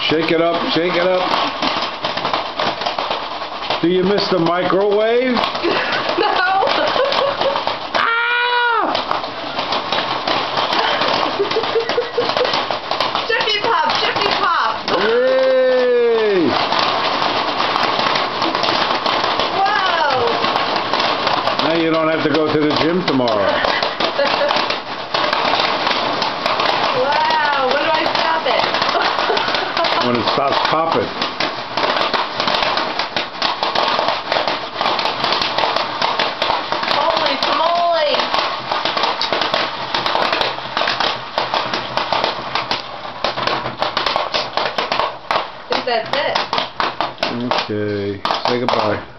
Shake it up, shake it up. Do you miss the microwave? No. Jiffy Pop, Jiffy Pop. Yay! Wow. Now you don't have to go to the gym tomorrow. Wow, when do I stop it? When it stops popping. Holy tamale! I think that's it. Okay, say goodbye.